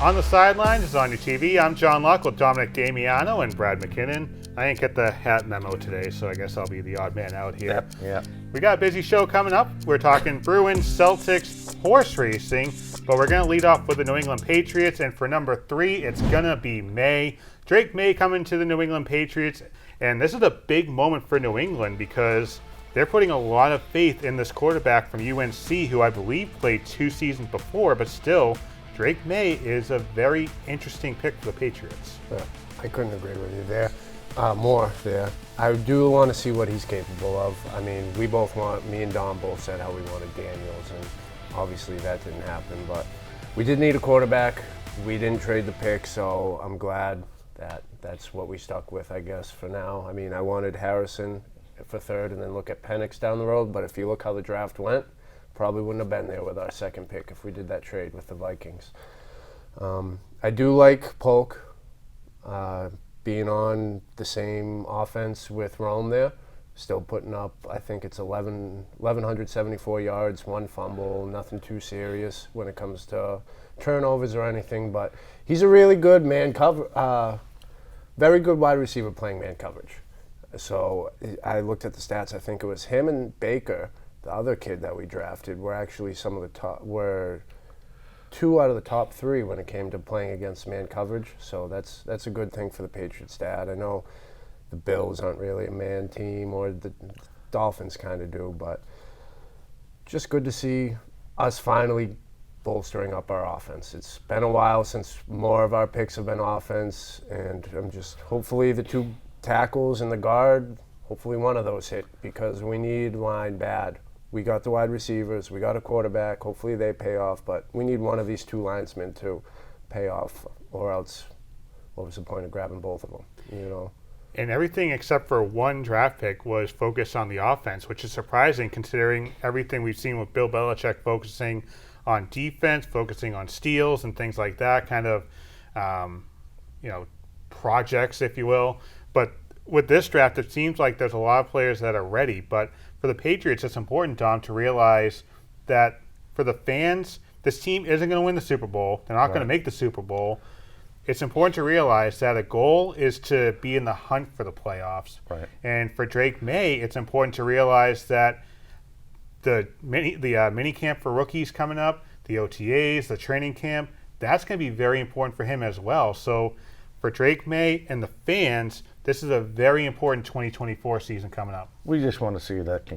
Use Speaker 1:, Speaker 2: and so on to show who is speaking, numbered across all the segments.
Speaker 1: On the Sidelines is on your TV. I'm John Luck with Dominic Damiano and Brad McKinnon. I didn't get the hat memo today, so I guess I'll be the odd man out here.
Speaker 2: Yep.
Speaker 1: We got a busy show coming up. We're talking Bruins, Celtics, horse racing, but we're going to lead off with the New England Patriots, and for number 3, it's going to be Maye. Drake Maye coming to the New England Patriots, and this is a big moment for New England because they're putting a lot of faith in this quarterback from UNC, who I believe played 2 seasons before, but still, Drake Maye is a very interesting pick for the Patriots.
Speaker 2: Yeah, I couldn't agree with you there. More there. I do want to see what he's capable of. I mean, me and Don both said how we wanted Daniels, and obviously that didn't happen, but we did need a quarterback. We didn't trade the pick, so I'm glad that that's what we stuck with, I guess, for now. I mean, I wanted Harrison for third and then look at Penix down the road, but if you look how the draft went, probably wouldn't have been there with our second pick if we did that trade with the Vikings. I do like Polk being on the same offense with Rome there, still putting up, I think it's 1,174 yards, 1 fumble, nothing too serious when it comes to turnovers or anything, but he's a really good very good wide receiver playing man coverage. So I looked at the stats. I think it was him and Baker, the other kid that we drafted, were actually were 2 out of the top 3 when it came to playing against man coverage. So that's a good thing for the Patriots stat. I know the Bills aren't really a man team, or the Dolphins kind of do, but just good to see us finally bolstering up our offense. It's been a while since more of our picks have been offense, and hopefully the 2 tackles and the guard, hopefully one of those hit, because we need line bad. We got the wide receivers, we got a quarterback, hopefully they pay off, but we need one of these 2 linemen to pay off, or else what was the point of grabbing both of them, you know?
Speaker 1: And everything except for 1 draft pick was focused on the offense, which is surprising considering everything we've seen with Bill Belichick focusing on defense, focusing on steals and things like that, kind of, projects, if you will. But with this draft, it seems like there's a lot of players that are ready. But for the Patriots, it's important, Dom, to realize that for the fans, this team isn't going to win the Super Bowl. They're not going to make the Super Bowl. It's important to realize that a goal is to be in the hunt for the playoffs.
Speaker 2: Right.
Speaker 1: And for Drake Maye, it's important to realize that the mini camp for rookies coming up, the OTAs, the training camp, that's going to be very important for him as well. So for Drake Maye and the fans, this is a very important 2024 season coming up.
Speaker 3: We just want to see that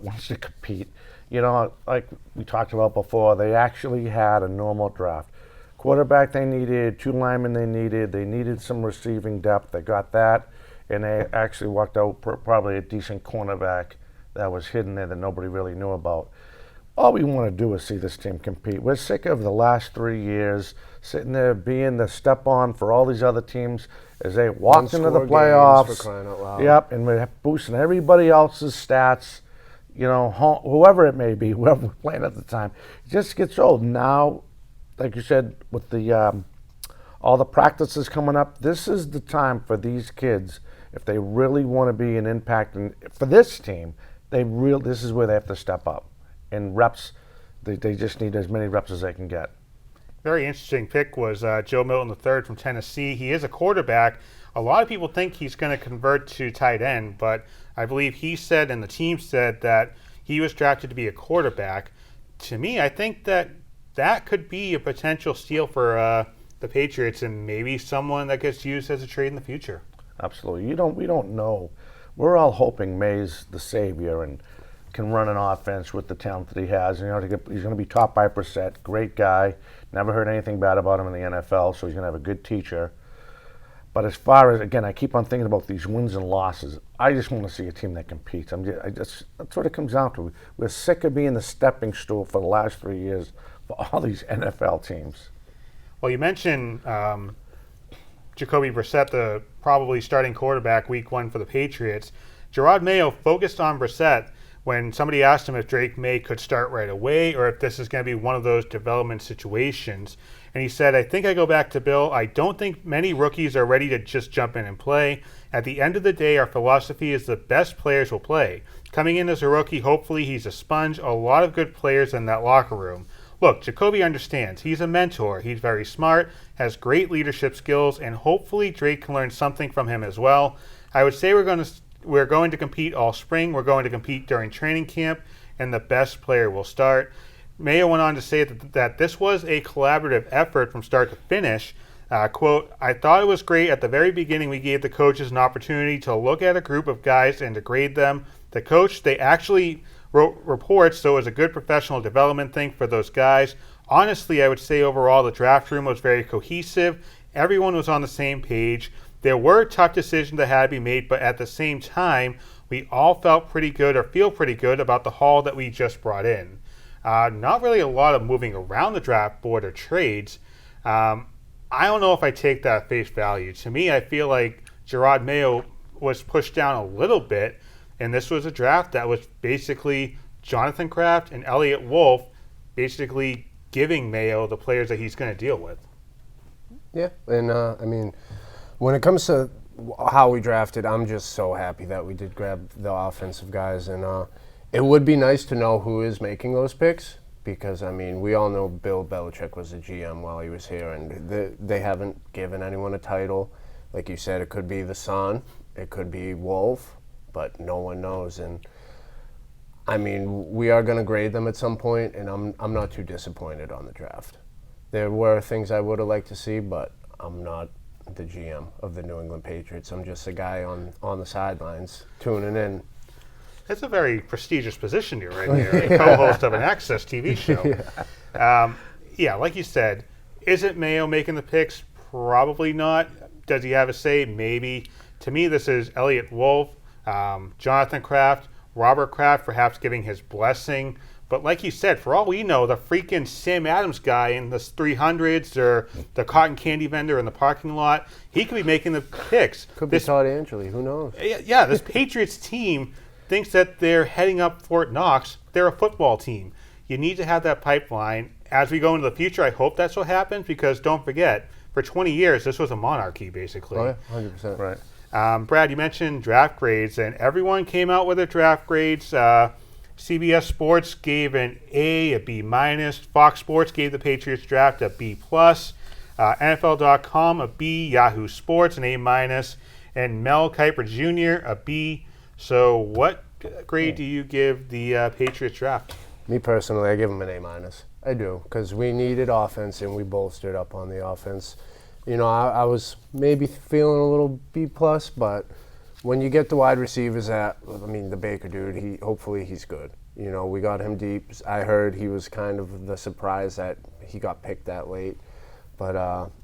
Speaker 3: wants to compete. You know, like we talked about before, they actually had a normal draft. Quarterback they needed, 2 linemen they needed some receiving depth. They got that, and they actually walked out probably a decent cornerback that was hidden there that nobody really knew about. All we want to do is see this team compete. We're sick of the last 3 years sitting there being the step on for all these other teams as they walk into the playoffs.
Speaker 2: For crying out loud.
Speaker 3: Yep, and we're boosting everybody else's stats. You know, whoever it may be, whoever we're playing at the time, it just gets old. Now, like you said, with the all the practices coming up, this is the time for these kids, if they really want to be an impact. And for this team, this is where they have to step up. And reps, they just need as many reps as they can get.
Speaker 1: Very interesting pick was Joe Milton III from Tennessee. He is a quarterback. A lot of people think he's going to convert to tight end, but I believe he said and the team said that he was drafted to be a quarterback. To me, I think that could be a potential steal for the Patriots and maybe someone that gets used as a trade in the future.
Speaker 3: Absolutely. We don't know. We're all hoping Maye's the savior and can run an offense with the talent that he has. You know, he's going to be taught by Brissett. Great guy. Never heard anything bad about him in the NFL, so he's going to have a good teacher. But as far as, again, I keep on thinking about these wins and losses. I just want to see a team that competes. That's what it comes down to. We're sick of being the stepping stool for the last 3 years for all these NFL teams.
Speaker 1: Well, you mentioned Jacoby Brissett, the probably starting quarterback week 1 for the Patriots. Gerard Mayo focused on Brissett when somebody asked him if Drake Maye could start right away or if this is going to be one of those development situations. And he said, I think I go back to Bill. I don't think many rookies are ready to just jump in and play. At the end of the day, our philosophy is the best players will play. Coming in as a rookie, hopefully he's a sponge. A lot of good players in that locker room. look, Jacoby understands. He's a mentor. He's very smart, has great leadership skills, and hopefully Drake can learn something from him as well. I would say we're going to compete all spring. We're going to compete during training camp, and the best player will start. Maye went on to say that this was a collaborative effort from start to finish. Quote, I thought it was great at the very beginning we gave the coaches an opportunity to look at a group of guys and to grade them. The coach, they actually wrote reports, so it was a good professional development thing for those guys. Honestly, I would say overall the draft room was very cohesive. Everyone was on the same page. There were tough decisions that had to be made, but at the same time, we all felt pretty good or feel pretty good about the haul that we just brought in. Not really a lot of moving around the draft board or trades. I don't know if I take that at face value. To me, I feel like Jerod Mayo was pushed down a little bit, and this was a draft that was basically Jonathan Kraft and Elliott Wolf basically giving Mayo the players that he's going to deal with.
Speaker 2: Yeah, and I mean, when it comes to how we drafted, I'm just so happy that we did grab the offensive guys, and it would be nice to know who is making those picks. Because, I mean, we all know Bill Belichick was the GM while he was here, and they haven't given anyone a title. Like you said, it could be the Son, it could be Wolf, but no one knows. And, I mean, we are going to grade them at some point, and I'm not too disappointed on the draft. There were things I would have liked to see, but I'm not the GM of the New England Patriots. I'm just a guy on the sidelines tuning in.
Speaker 1: It's a very prestigious position you're in here, a co-host of an Access TV show. Yeah, like you said, is it Mayo making the picks? Probably not. Does he have a say? Maybe. To me, this is Elliott Wolf, Jonathan Kraft, Robert Kraft perhaps giving his blessing. But like you said, for all we know, the freaking Sam Adams guy in the 300s or the cotton candy vendor in the parking lot, he could be making the picks.
Speaker 2: Could be Todd Angeli. Who knows?
Speaker 1: Yeah, this Patriots team thinks that they're heading up Fort Knox. They're a football team. You need to have that pipeline. As we go into the future, I hope that's what happens, because don't forget, for 20 years, this was a monarchy, basically.
Speaker 2: Oh, yeah, 100%.
Speaker 3: Right.
Speaker 1: Brad, you mentioned draft grades, and everyone came out with their draft grades. CBS Sports gave an A, a B minus. Fox Sports gave the Patriots draft a B plus. NFL.com a B. Yahoo Sports an A minus. And Mel Kiper Jr. a B. So what grade do you give the Patriots draft?
Speaker 2: Me personally, I give them an A minus. I do, because we needed offense and we bolstered up on the offense. You know, I was maybe feeling a little B plus, but when you get the wide receivers the Baker dude, hopefully he's good. You know, we got him deep. I heard he was kind of the surprise that he got picked that late. But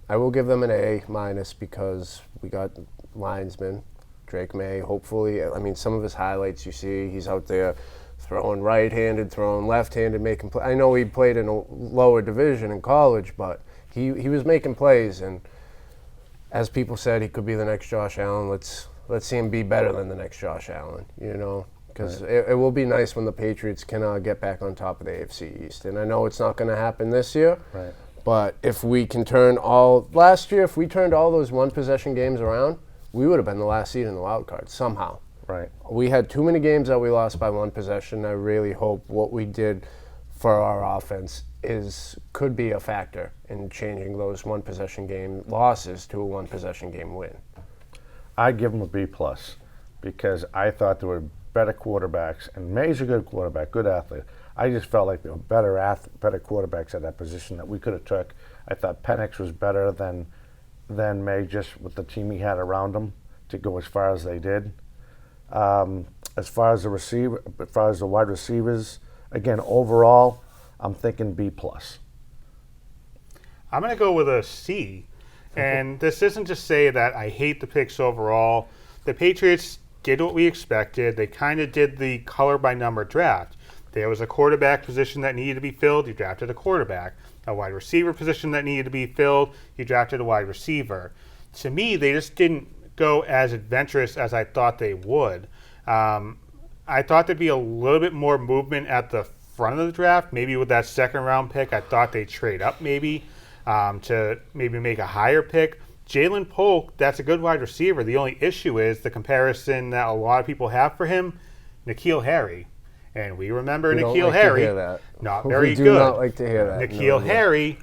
Speaker 2: I will give them an A minus because we got linesmen. Drake Maye, hopefully. I mean, some of his highlights you see, he's out there throwing right-handed, throwing left-handed, making plays. I know he played in a lower division in college, but he was making plays. And as people said, he could be the next Josh Allen. Let's see him be better than the next Josh Allen, you know, because it will be nice when the Patriots can get back on top of the AFC East. And I know it's not going to happen this year,
Speaker 3: Right.
Speaker 2: but if we can last year, if we turned all those one-possession games around, we would have been the last seed in the wild card somehow.
Speaker 3: Right.
Speaker 2: We had too many games that we lost by one possession. I really hope what we did for our offense could be a factor in changing those one-possession game losses to a one-possession game win.
Speaker 3: I give them a B plus because I thought there were better quarterbacks, and Maye's a good quarterback, good athlete. I just felt like there were better quarterbacks at that position that we could have took. I thought Penix was better than Maye, just with the team he had around him to go as far as they did. As far as the wide receivers, again, overall, I'm thinking B plus.
Speaker 1: I'm going to go with a C. And this isn't to say that I hate the picks overall. The Patriots did what we expected. They kind of did the color-by-number draft. There was a quarterback position that needed to be filled. You drafted a quarterback. A wide receiver position that needed to be filled. You drafted a wide receiver. To me, they just didn't go as adventurous as I thought they would. I thought there'd be a little bit more movement at the front of the draft. Maybe with that second-round pick, I thought they'd trade up maybe to maybe make a higher pick. Jalen Polk, that's a good wide receiver. The only issue is the comparison that a lot of people have for him, N'Keal Harry. And we remember
Speaker 2: We don't
Speaker 1: N'Keal
Speaker 2: like to
Speaker 1: Harry.
Speaker 2: hear that.
Speaker 1: Not
Speaker 2: We
Speaker 1: very
Speaker 2: do
Speaker 1: good.
Speaker 2: not like to hear that.
Speaker 1: N'Keal
Speaker 2: No.
Speaker 1: Harry,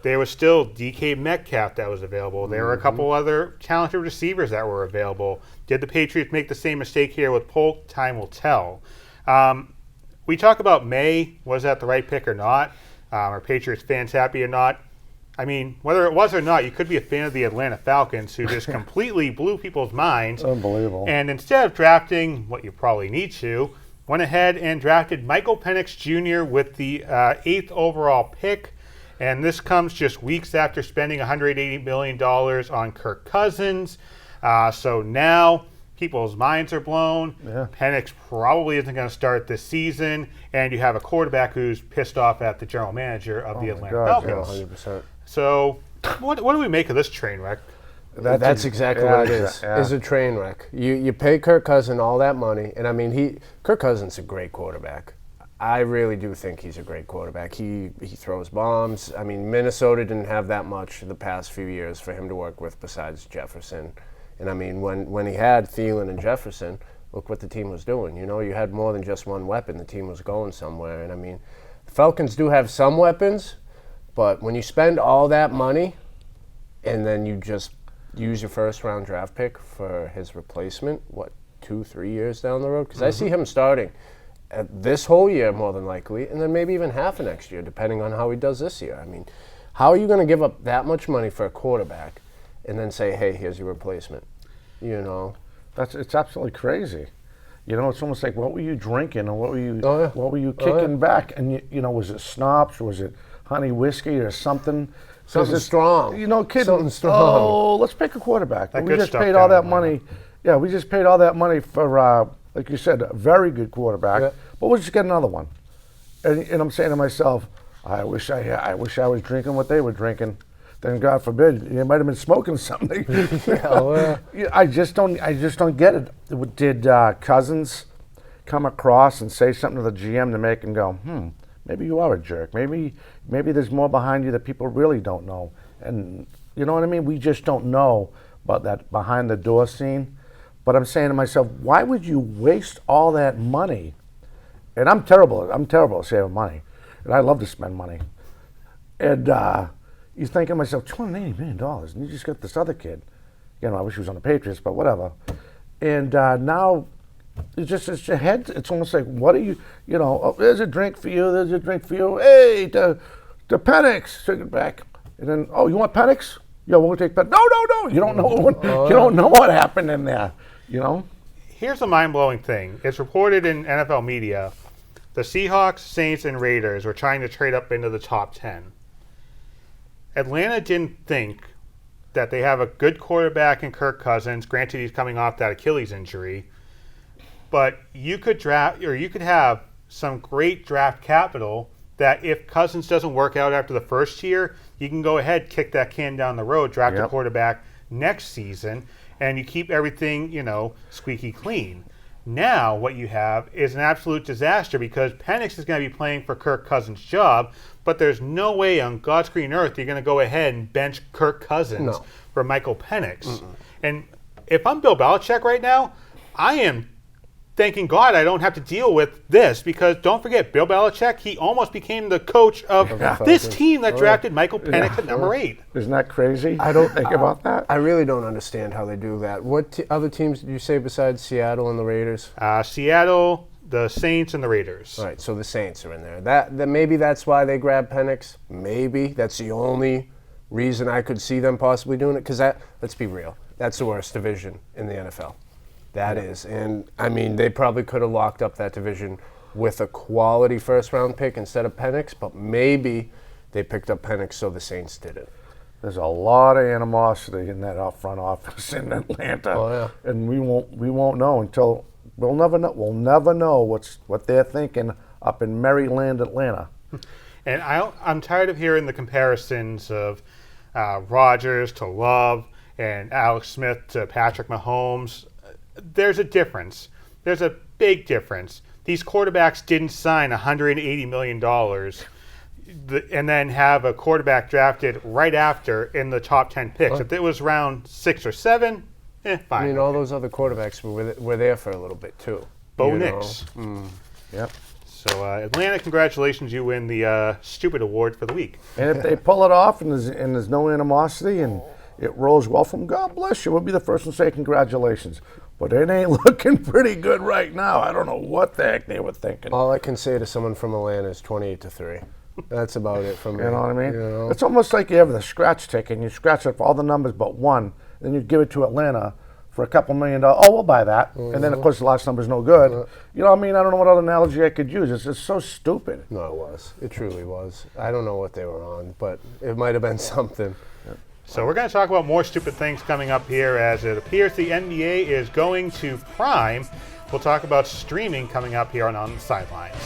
Speaker 1: there was still DK Metcalf that was available. There were a couple other talented receivers that were available. Did the Patriots make the same mistake here with Polk? Time will tell. We talk about Maye. Was that the right pick or not? Are Patriots fans happy or not? I mean, whether it was or not, you could be a fan of the Atlanta Falcons, who just completely blew people's minds.
Speaker 3: Unbelievable.
Speaker 1: And instead of drafting what you probably need to, went ahead and drafted Michael Penix Jr. with the 8th overall pick. And this comes just weeks after spending $180 million on Kirk Cousins. So now people's minds are blown.
Speaker 3: Yeah.
Speaker 1: Penix probably isn't going to start this season. And you have a quarterback who's pissed off at the general manager of the Atlanta
Speaker 3: God,
Speaker 1: Falcons.
Speaker 2: Yeah, 100%.
Speaker 1: So what do we make of this train wreck?
Speaker 2: That's exactly what it is.
Speaker 3: Yeah.
Speaker 2: Is a train wreck. You pay Kirk Cousins all that money, and I mean, Kirk Cousins is a great quarterback. I really do think he's a great quarterback. He throws bombs. I mean, Minnesota didn't have that much the past few years for him to work with besides Jefferson. And I mean, when he had Thielen and Jefferson, look what the team was doing. You know, you had more than just one weapon. The team was going somewhere. And I mean, the Falcons do have some weapons, but when you spend all that money and then you just use your first-round draft pick for his replacement, 2-3 years down the road? Because I see him starting this whole year more than likely, and then maybe even half of next year, depending on how he does this year. I mean, how are you going to give up that much money for a quarterback and then say, hey, here's your replacement? You know?
Speaker 3: It's absolutely crazy. You know, it's almost like, what were you drinking, or what were you
Speaker 2: Oh, yeah.
Speaker 3: kicking back? And you know, was it schnapps, or was it honey whiskey, or something? 'Cause
Speaker 2: Something
Speaker 3: it's,
Speaker 2: strong.
Speaker 3: You know, kid.
Speaker 2: Something strong.
Speaker 3: Oh, let's pick a quarterback.
Speaker 1: That
Speaker 3: We
Speaker 1: good
Speaker 3: just
Speaker 1: stuff
Speaker 3: paid all
Speaker 1: down
Speaker 3: that
Speaker 1: in
Speaker 3: money. Yeah, we just paid all that money for, like you said, a very good quarterback.
Speaker 2: Yeah.
Speaker 3: But we'll just get another one. And I'm saying to myself, I wish I was drinking what they were drinking. Then God forbid, they might have been smoking something.
Speaker 2: Yeah.
Speaker 3: I just don't get it. Did Cousins come across and say something to the GM to make him go, maybe you are a jerk. Maybe there's more behind you that people really don't know. And you know what I mean? We just don't know about that behind the door scene. But I'm saying to myself, why would you waste all that money? And I'm terrible at saving money. And I love to spend money. And you think to myself, $280 million, and you just got this other kid. You know, I wish he was on the Patriots, but whatever. And now it's your head. It's almost like, what are you know, oh, there's a drink for you, there's a drink for you. Hey, the Penix, take it back. And then, oh, you want Penix? Yeah, we'll take Penix. No. You don't know what happened in there, you know?
Speaker 1: Here's a mind-blowing thing. It's reported in NFL media the Seahawks, Saints, and Raiders were trying to trade up into the top 10. Atlanta didn't think that they have a good quarterback in Kirk Cousins. Granted, he's coming off that Achilles injury. But you could draft, or you could have some great draft capital that if Cousins doesn't work out after the first year, you can go ahead, kick that can down the road, draft a quarterback next season, and you keep everything, you know, squeaky clean. Now what you have is an absolute disaster because Penix is going to be playing for Kirk Cousins' job, but there's no way on God's green earth you're going to go ahead and bench Kirk Cousins for Michael Penix. And if I'm Bill Belichick right now, I am thanking God I don't have to deal with this because don't forget, Bill Belichick, he almost became the coach of this team that drafted Michael Penix at number 8.
Speaker 3: Isn't that crazy? I don't think about that.
Speaker 2: I really don't understand how they do that. What other teams did you say besides Seattle and the Raiders?
Speaker 1: Seattle, the Saints, and the Raiders.
Speaker 2: All right, so the Saints are in there. That maybe that's why they grabbed Penix. Maybe that's the only reason I could see them possibly doing it. Because let's be real, that's the worst division in the NFL. That is, and I mean, they probably could have locked up that division with a quality first-round pick instead of Penix, but maybe they picked up Penix so the Saints did it.
Speaker 3: There's a lot of animosity in that front office in Atlanta, and we won't know until we'll never know what they're thinking up in Maryland, Atlanta.
Speaker 1: And I'm tired of hearing the comparisons of Rodgers to Love and Alex Smith to Patrick Mahomes. There's a difference. There's a big difference. These quarterbacks didn't sign $180 million and then have a quarterback drafted right after in the top 10 picks. If it was round 6 or 7, fine.
Speaker 2: I mean, all those other quarterbacks were there for a little bit, too.
Speaker 1: Bo Nix.
Speaker 3: Yep.
Speaker 1: So Atlanta, congratulations, you win the stupid award for the week.
Speaker 3: And if they pull it off and there's no animosity and it rolls well from, God bless you, we'll be the first one to say congratulations. But it ain't looking pretty good right now. I don't know what the heck they were thinking.
Speaker 2: All I can say to someone from Atlanta is 28-3. That's about it from me.
Speaker 3: You know what I mean?
Speaker 2: You know?
Speaker 3: It's almost like you have the scratch ticket and you scratch it for all the numbers but one, then you give it to Atlanta for a couple $1 million. Oh, we'll buy that. Mm-hmm. And then, of course, the last number's no good. You know what I mean? I don't know what other analogy I could use. It's just so stupid.
Speaker 2: No, it was. It truly was. I don't know what they were on, but it might have been something.
Speaker 1: So we're going to talk about more stupid things coming up here as it appears the NBA is going to Prime. We'll talk about streaming coming up here on The Sidelines.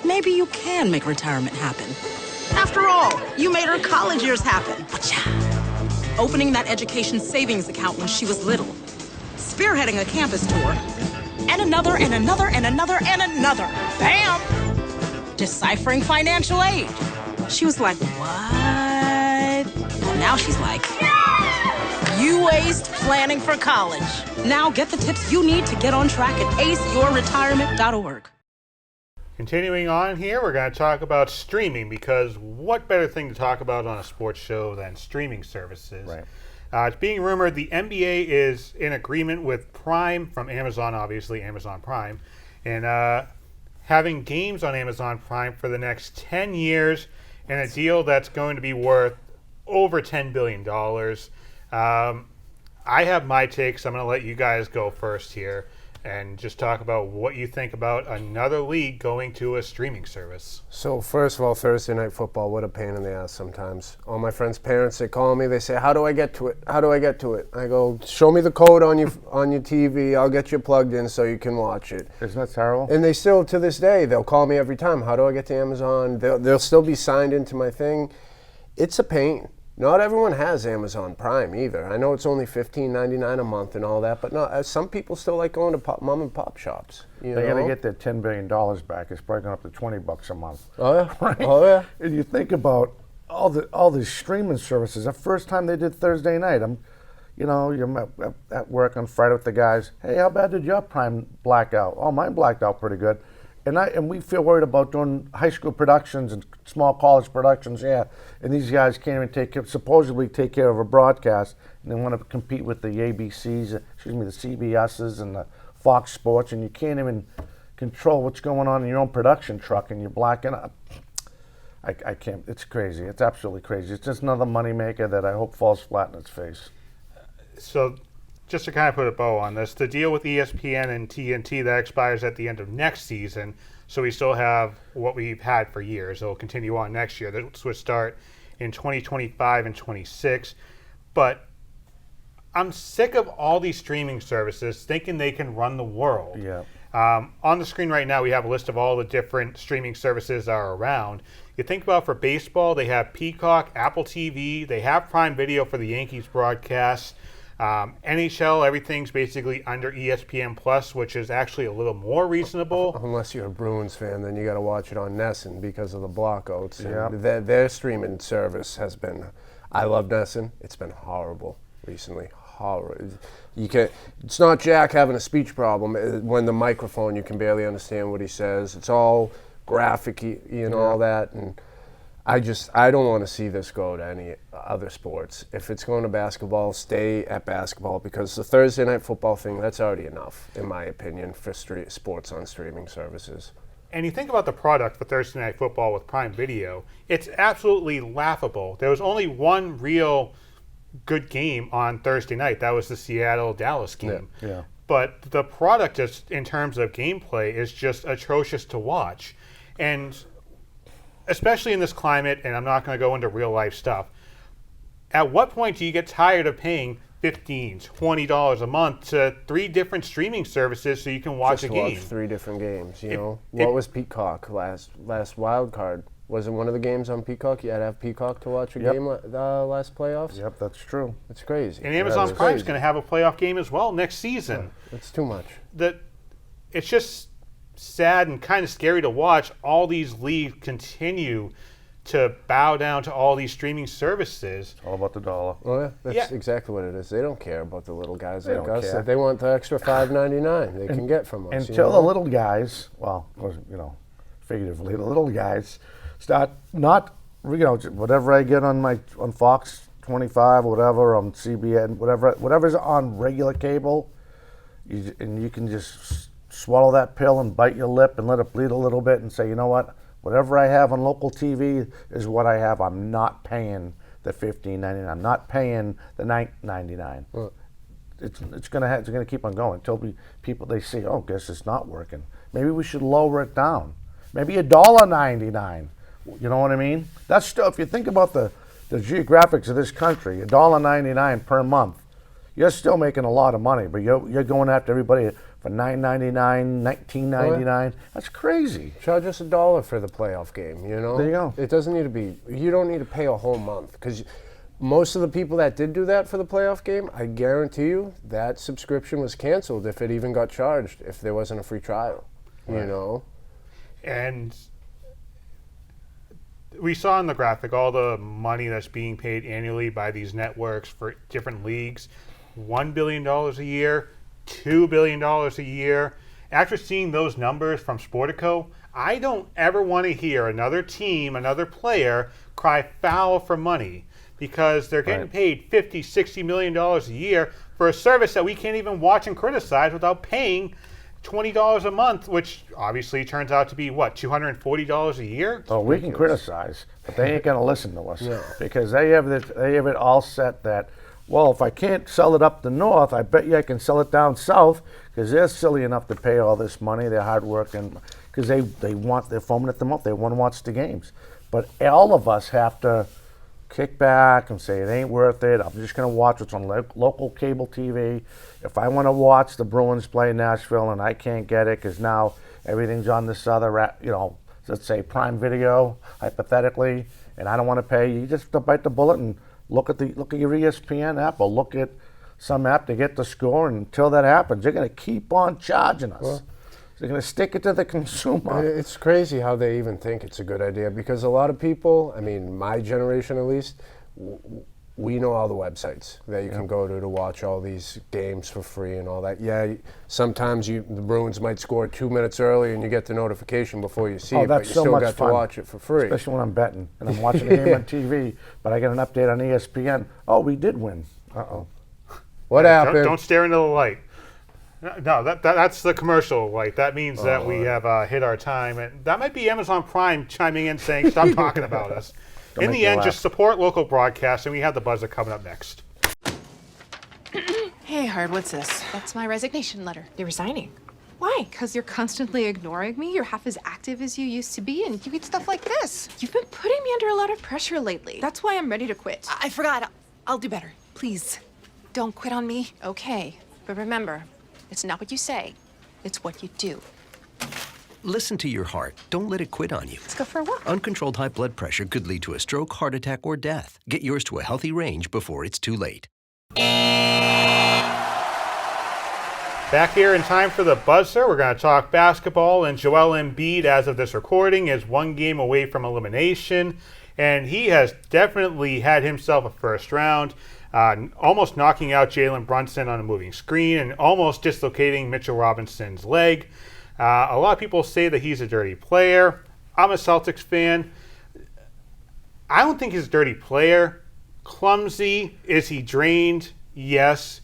Speaker 4: Maybe you can make retirement happen. After all, you made her college years happen. Opening that education savings account when she was little. Spearheading a campus tour. And another, and another, and another, and another. Bam! Deciphering financial aid. She was like, what? Well, now she's like, you aced planning for college. Now get the tips you need to get on track at aceyourretirement.org.
Speaker 1: Continuing on here, we're going to talk about streaming because what better thing to talk about on a sports show than streaming services?
Speaker 3: Right.
Speaker 1: It's being rumored the NBA is in agreement with Prime from Amazon, obviously Amazon Prime, and having games on Amazon Prime for the next 10 years and a deal that's going to be worth over $10 billion. I have my takes. I'm going to let you guys go first here and just talk about what you think about another league going to a streaming service.
Speaker 2: So first of all, Thursday Night Football, what a pain in the ass sometimes. All my friends' parents, they call me, they say, how do I get to it? How do I get to it? I go, show me the code on your TV, I'll get you plugged in so you can watch it.
Speaker 3: Isn't that terrible?
Speaker 2: And they still, to this day, they'll call me every time, how do I get to Amazon? They'll still be signed into my thing. It's a pain. Not everyone has Amazon Prime either. I know it's only $15.99 a month and all that, but no, some people still like going to mom and pop shops.
Speaker 3: They're going to get their $10 billion back. It's probably going up to $20 a month.
Speaker 2: Oh yeah,
Speaker 3: right?
Speaker 2: Oh yeah.
Speaker 3: And you think about all these streaming services. The first time they did Thursday night, you're at work on Friday with the guys. Hey, how bad did your Prime black out? Oh, mine blacked out pretty good. And we feel worried about doing high school productions and small college productions, yeah. And these guys can't even supposedly take care of a broadcast, and they want to compete with the ABCs, the CBSs and the Fox Sports, and you can't even control what's going on in your own production truck, and you're blacking out. I can't. It's crazy. It's absolutely crazy. It's just another moneymaker that I hope falls flat in its face.
Speaker 1: So, just to kind of put a bow on this, the deal with ESPN and TNT that expires at the end of next season, so we still have what we've had for years. It'll continue on next year. This would start in 2025 and 26. But I'm sick of all these streaming services thinking they can run the world.
Speaker 3: Yeah.
Speaker 1: On the screen right now, we have a list of all the different streaming services that are around. You think about for baseball, they have Peacock, Apple TV, they have Prime Video for the Yankees broadcast. NHL, everything's basically under ESPN Plus, which is actually a little more reasonable.
Speaker 2: Unless you're a Bruins fan, then you got to watch it on NESN because of the blockouts.
Speaker 3: Yeah.
Speaker 2: Their streaming service has been. I love NESN. It's been horrible recently. Horrible. You can. It's not Jack having a speech problem. When the microphone, you can barely understand what he says. It's all graphic-y, all that, and I don't want to see this go to any other sports. If it's going to basketball, stay at basketball, because the Thursday Night Football thing, that's already enough, in my opinion, for sports on streaming services.
Speaker 1: And you think about the product for Thursday Night Football with Prime Video, it's absolutely laughable. There was only one real good game on Thursday night. That was the Seattle-Dallas game.
Speaker 3: Yeah.
Speaker 1: But the product, just in terms of gameplay, is just atrocious to watch. And especially in this climate, and I'm not going to go into real life stuff, at what point do you get tired of paying $15, $20 a month to 3 different streaming services so you can watch a game?
Speaker 2: Watch 3 different games, What was Peacock last wild card? Was it one of the games on Peacock? You had to have Peacock to watch a game last playoffs?
Speaker 3: Yep, that's true.
Speaker 2: It's crazy.
Speaker 1: And Amazon Prime is going to have a playoff game as well next season.
Speaker 2: It's too much.
Speaker 1: It's just sad and kind of scary to watch all these leagues continue to bow down to all these streaming services.
Speaker 3: All about the dollar.
Speaker 2: Well, that's
Speaker 1: Yeah.
Speaker 2: exactly what it is. They don't care about the little guys
Speaker 3: They
Speaker 2: like
Speaker 3: don't
Speaker 2: us.
Speaker 3: care.
Speaker 2: They want the extra $5.99 they can get from us.
Speaker 3: Until the little guys, well, figuratively, the little guys start not, whatever I get on Fox 25 or whatever, on CBN, whatever's on regular cable, and you can just swallow that pill and bite your lip and let it bleed a little bit and say, you know what, whatever I have on local TV is what I have. I'm not paying the $15.99. I'm not paying the $9.99.
Speaker 2: Well,
Speaker 3: It's gonna keep on going until people they say, oh, guess it's not working. Maybe we should lower it down. Maybe $1.99. You know what I mean? That's still, if you think about the geographics of this country, $1.99 per month, you're still making a lot of money. But you're going after everybody for $9.99, $19.99. That's crazy.
Speaker 2: Charge us $1 for the playoff game,
Speaker 3: There you go.
Speaker 2: It doesn't need to be, you don't need to pay a whole month, because most of the people that did do that for the playoff game, I guarantee you that subscription was canceled if it even got charged, if there wasn't a free trial,
Speaker 1: And we saw in the graphic all the money that's being paid annually by these networks for different leagues. $1 billion a year, $2 billion a year. After seeing those numbers from Sportico, I don't ever want to hear another team, another player cry foul for money, because they're getting paid $50, $60 million a year for a service that we can't even watch and criticize without paying $20 a month, which obviously turns out to be, what, $240 a year?
Speaker 3: Oh, we can criticize, but they ain't gonna listen to us because they have it all set that, well, if I can't sell it up the north, I bet you I can sell it down south, because they're silly enough to pay all this money. They're hardworking because they're foaming at the mouth. They want to watch the games, but all of us have to kick back and say it ain't worth it. I'm just going to watch what's on local cable TV. If I want to watch the Bruins play Nashville and I can't get it because now everything's on this other, let's say Prime Video, hypothetically, and I don't want to pay, you just have to bite the bullet and look at your ESPN app or look at some app to get the score. And until that happens, they're going to keep on charging us.
Speaker 2: Well,
Speaker 3: they're going to stick it to the consumer.
Speaker 2: It's crazy how they even think it's a good idea, because a lot of people, I mean, my generation at least, we know all the websites that you can go to watch all these games for free and all that. Yeah, sometimes the Bruins might score 2 minutes early and you get the notification before you see it, but you still got to watch it for free.
Speaker 3: Especially when I'm betting and I'm watching a game on TV, but I get an update on ESPN. Oh, we did win. Uh-oh.
Speaker 2: What happened?
Speaker 1: Don't stare into the light. No, that's the commercial light. That means that we have hit our time. And that might be Amazon Prime chiming in saying, stop talking about us. In the end, just support local broadcasts, and we have the buzzer coming up next.
Speaker 5: Hey, Hard, what's this?
Speaker 6: That's my resignation letter.
Speaker 5: You're resigning. Why?
Speaker 6: Because you're constantly ignoring me. You're half as active as you used to be, and you eat stuff like this. You've been putting me under a lot of pressure lately. That's why I'm ready to quit.
Speaker 5: I forgot. I'll do better. Please, don't quit on me.
Speaker 6: Okay, but remember, it's not what you say, it's what you do.
Speaker 7: Listen to your heart. Don't let it quit on you.
Speaker 6: Let's go for a walk.
Speaker 7: Uncontrolled high blood pressure could lead to a stroke, heart attack, or death. Get yours to a healthy range before it's too late.
Speaker 1: Back here in time for the buzzer, we're going to talk basketball, and Joel Embiid, as of this recording, is 1 game away from elimination, and he has definitely had himself a first round, almost knocking out Jalen Brunson on a moving screen and almost dislocating Mitchell Robinson's leg. A lot of people say that he's a dirty player. I'm a Celtics fan. I don't think he's a dirty player. Clumsy. Is he drained? Yes.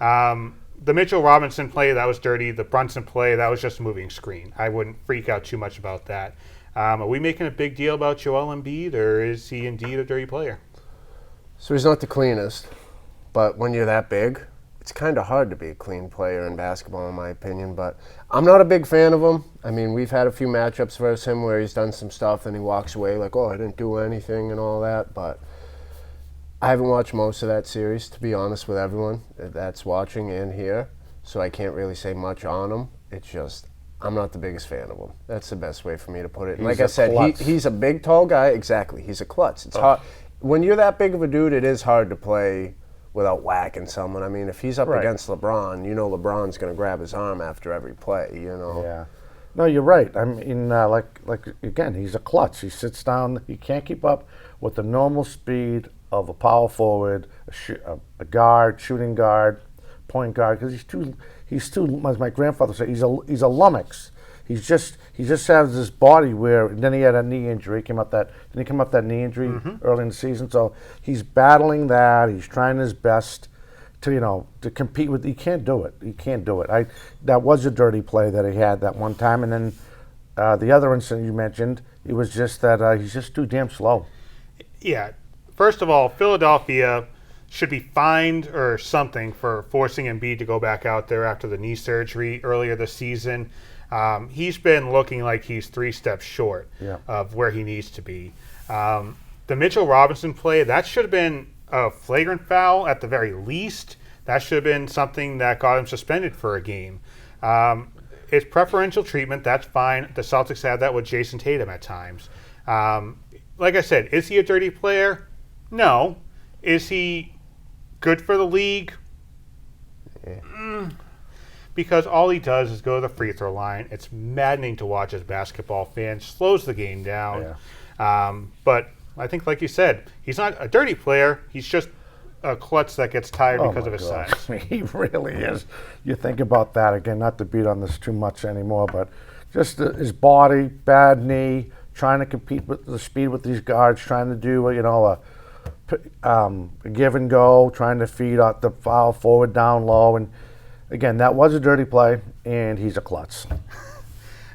Speaker 1: The Mitchell Robinson play, that was dirty. The Brunson play, that was just a moving screen. I wouldn't freak out too much about that. Are we making a big deal about Joel Embiid, or is he indeed a dirty player?
Speaker 2: So he's not the cleanest, but when you're that big, it's kind of hard to be a clean player in basketball, in my opinion. But I'm not a big fan of him. I mean, we've had a few matchups versus him where he's done some stuff and he walks away like, oh, I didn't do anything and all that. But I haven't watched most of that series, to be honest with everyone that's watching and here, so I can't really say much on him. It's just, I'm not the biggest fan of him. That's the best way for me to put it. Like I said, he's a big, tall guy. Exactly. He's a klutz. It's hard. When you're that big of a dude, it is hard to play without whacking someone. I mean, if he's up against LeBron, you know LeBron's going to grab his arm after every play, you know.
Speaker 3: Yeah. No, you're right. I mean, like again, he's a klutz. He sits down. He can't keep up with the normal speed of a power forward, a guard, shooting guard, point guard, because he's too. As my grandfather said, he's a lummox. He just has this body where. And then he had a knee injury. Didn't he come up that knee injury early in the season? So he's battling that. He's trying his best to compete with. He can't do it. That was a dirty play that he had that one time, and then the other incident you mentioned, it was just that he's just too damn slow.
Speaker 1: Yeah. First of all, Philadelphia should be fined or something for forcing Embiid to go back out there after the knee surgery earlier this season. He's been looking like he's 3 steps short of where he needs to be. The Mitchell Robinson play, that should have been a flagrant foul at the very least. That should have been something that got him suspended for a game. It's preferential treatment. That's fine. The Celtics had that with Jason Tatum at times. Like I said, is he a dirty player? No. Is he good for the league? Because all he does is go to the free throw line. It's maddening to watch as a basketball fan. Slows the game down. But I think, like you said, he's not a dirty player. He's just a klutz that gets tired because of his size.
Speaker 3: I mean, he really is. You think about that again, not to beat on this too much anymore, but just his body, bad knee, trying to compete with the speed with these guards, trying to do a give and go, trying to feed out the foul forward down low, and again, that was a dirty play, and he's a klutz.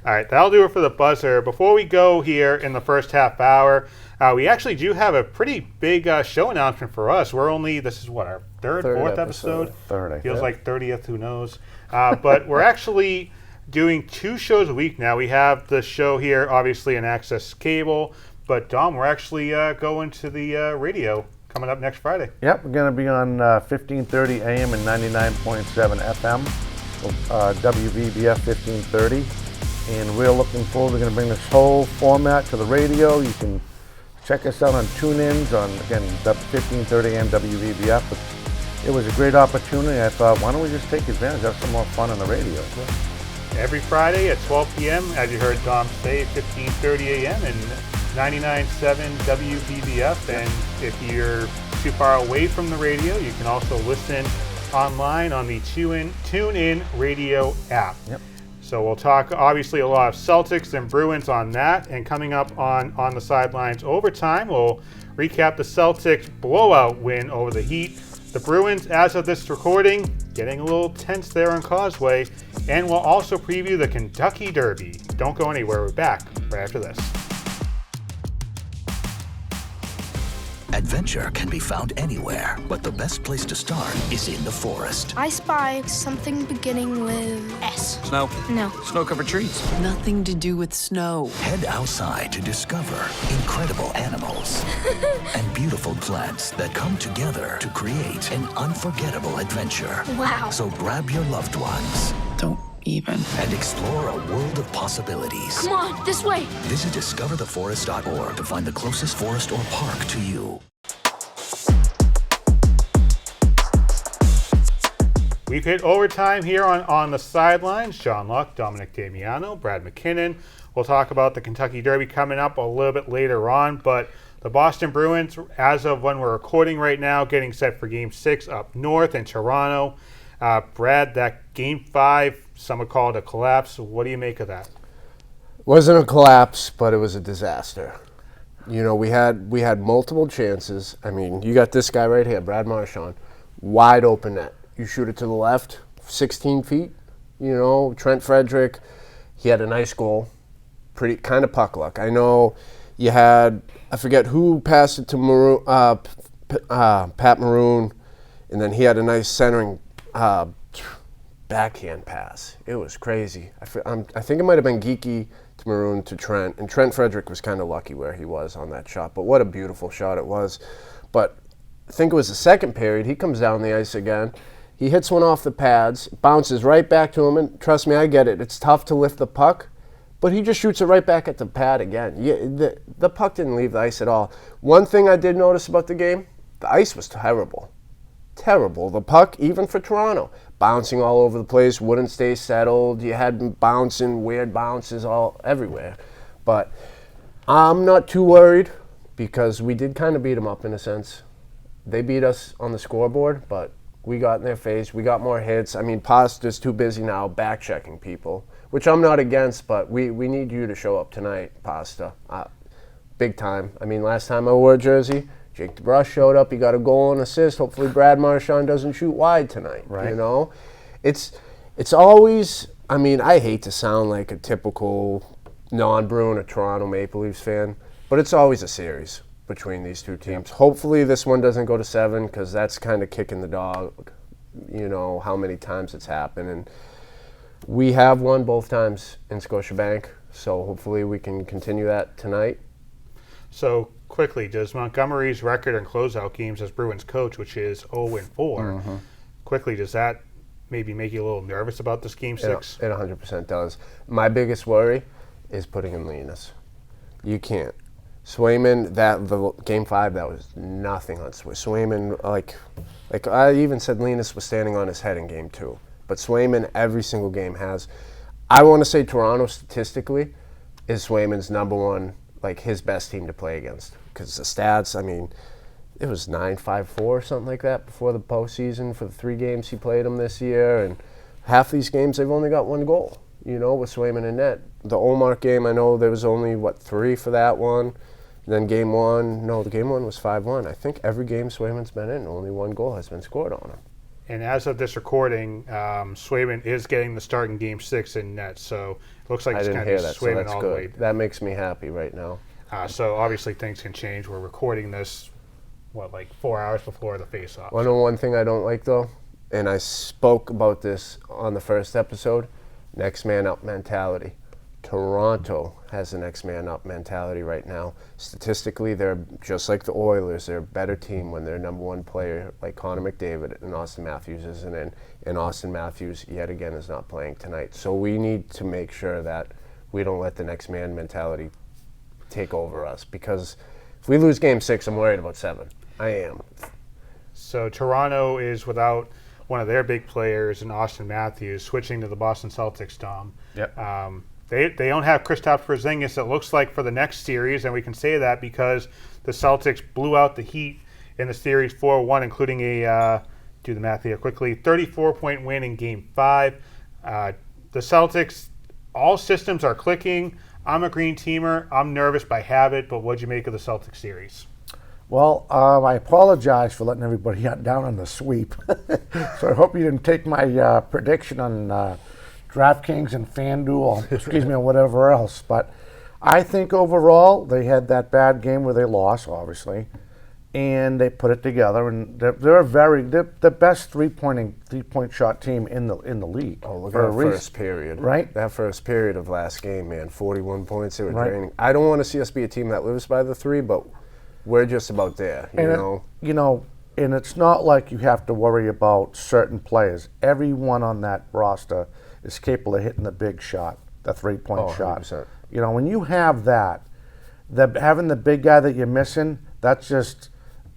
Speaker 1: All right, that'll do it for the buzzer. Before we go here in the first half hour, we actually do have a pretty big show announcement for us. This is what, our third fourth episode?
Speaker 3: Third, I
Speaker 1: Feels
Speaker 3: think.
Speaker 1: like 30th, who knows? But we're actually doing 2 shows a week now. We have the show here, obviously, in Access Cable. But, Dom, we're actually going to the radio coming up next Friday.
Speaker 3: Yep, we're going to be on 1530 AM and 99.7 FM, WVBF 1530. And we're looking forward. We're going to bring this whole format to the radio. You can check us out on tune-ins on, again, 1530 AM WVBF. But it was a great opportunity. I thought, why don't we just take advantage, have some more fun on the radio?
Speaker 1: Every Friday at 12 p.m., as you heard Dom say, 1530 a.m. and 99.7 WVBF. And if you're too far away from the radio, you can also listen online on the TuneIn Radio app.
Speaker 3: Yep.
Speaker 1: So we'll talk, obviously, a lot of Celtics and Bruins on that. And coming up on the Sidelines Overtime, we'll recap the Celtics blowout win over the Heat. The Bruins, as of this recording, getting a little tense there on Causeway. And we'll also preview the Kentucky Derby. Don't go anywhere. We're back right after this.
Speaker 8: Adventure can be found anywhere, but the best place to start is in the forest.
Speaker 9: I spy something beginning with S.
Speaker 10: Snow?
Speaker 9: No.
Speaker 10: Snow-covered trees.
Speaker 11: Nothing to do with snow.
Speaker 8: Head outside to discover incredible animals and beautiful plants that come together to create an unforgettable adventure.
Speaker 9: Wow.
Speaker 8: So grab your loved ones.
Speaker 11: Don't even.
Speaker 8: And explore a world of possibilities.
Speaker 9: Come on, this way.
Speaker 8: Visit discovertheforest.org to find the closest forest or park to you.
Speaker 1: We've hit overtime here on the sidelines. John Luck, Dominic Damiano, Brad McKinnon. We'll talk about the Kentucky Derby coming up a little bit later on, but the Boston Bruins, as of when we're recording right now, getting set for Game 6 up north in Toronto. Brad, that Game 5, some would call it a collapse. What do you make of that?
Speaker 2: Wasn't a collapse, but it was a disaster. You know, we had multiple chances. I mean, you got this guy right here, Brad Marchand, wide open net. You shoot it to the left, 16 feet. You know, Trent Frederick, he had a nice goal. Pretty kind of puck luck. I know you had, I forget who passed it to Maroon, Pat Maroon, and then he had a nice centering backhand pass. It was crazy. I think it might have been Geeky to Maroon to Trent, and Trent Frederick was kind of lucky where he was on that shot. But what a beautiful shot it was. But I think it was the second period. He comes down the ice again. He hits one off the pads, bounces right back to him, and trust me, I get it. It's tough to lift the puck, but he just shoots it right back at the pad again. The puck didn't leave the ice at all. One thing I did notice about the game, the ice was terrible. Terrible. The puck, even for Toronto, bouncing all over the place, wouldn't stay settled. You had bouncing, weird bounces all everywhere. But I'm not too worried because we did kind of beat them up in a sense. They beat us on the scoreboard, but we got in their face. We got more hits. I mean, Pasta's too busy now back-checking people, which I'm not against, but we need you to show up tonight, Pasta. Big time. I mean, last time I wore a jersey, Jake DeBrusk showed up. He got a goal and assist. Hopefully Brad Marchand doesn't shoot wide tonight.
Speaker 3: Right.
Speaker 2: You know? It's always, I mean, I hate to sound like a typical non-Bruin or Toronto Maple Leafs fan, but it's always a series between these two teams. Hopefully this one doesn't go to 7 because that's kind of kicking the dog, you know, how many times it's happened. And we have won both times in Scotiabank, so hopefully we can continue that tonight.
Speaker 1: So quickly, does Montgomery's record in closeout games as Bruins coach, which is 0-4, quickly, does that maybe make you a little nervous about this Game 6?
Speaker 2: It 100% does. My biggest worry is putting in Linus. You can't. Swayman, the Game 5, that was nothing on Swayman. Like I even said Linus was standing on his head in Game 2. But Swayman, every single game has. I want to say Toronto, statistically, is Swayman's number one, like his best team to play against. Because the stats, I mean, it was 9-5-4 or something like that before the postseason for the 3 games he played them this year. And half these games, they've only got 1 goal, you know, with Swayman in net. The Olmark game, I know there was only, 3 for that one. And then Game 1, the Game 1 was 5-1. I think every game Swayman's been in, only 1 goal has been scored on him.
Speaker 1: And as of this recording, Swayman is getting the start in Game 6 in net, so it looks like it's going to be Swayman all the way.
Speaker 2: That makes me happy right now.
Speaker 1: So obviously things can change. We're recording this, 4 hours before the face-off.
Speaker 2: Well, no, one thing I don't like, though, and I spoke about this on the first episode, next man up mentality. Toronto has the next man up mentality right now. Statistically, they're just like the Oilers. They're a better team when their number 1 player, like Connor McDavid and Austin Matthews, isn't in. And Austin Matthews, yet again, is not playing tonight. So we need to make sure that we don't let the next man mentality take over us. Because if we lose Game 6, I'm worried about 7. I am.
Speaker 1: So Toronto is without one of their big players in Austin Matthews, switching to the Boston Celtics, Dom.
Speaker 3: Yep.
Speaker 1: They don't have Kristaps Porzingis, it looks like, for the next series, and we can say that because the Celtics blew out the Heat in the series 4-1, including do the math here quickly, 34-point win in Game 5. The Celtics, all systems are clicking. I'm a green teamer. I'm nervous by habit, but what'd you make of the Celtics series?
Speaker 3: Well, I apologize for letting everybody down on the sweep. So I hope you didn't take my prediction on DraftKings and FanDuel, or whatever else. But I think overall they had that bad game where they lost, obviously, and they put it together. And they're the best three-point shot team in the league.
Speaker 2: Oh, look at that first period.
Speaker 3: Right?
Speaker 2: That first period of last game, man, 41 points. They were draining.
Speaker 3: Right.
Speaker 2: I don't want to see us be a team that lives by the 3, but we're just about there, you know.
Speaker 3: And it's not like you have to worry about certain players. Everyone on that roster is capable of hitting the big shot, the three-point shot.
Speaker 2: 100%.
Speaker 3: You know, when you have that, having the big guy that you're missing, that's just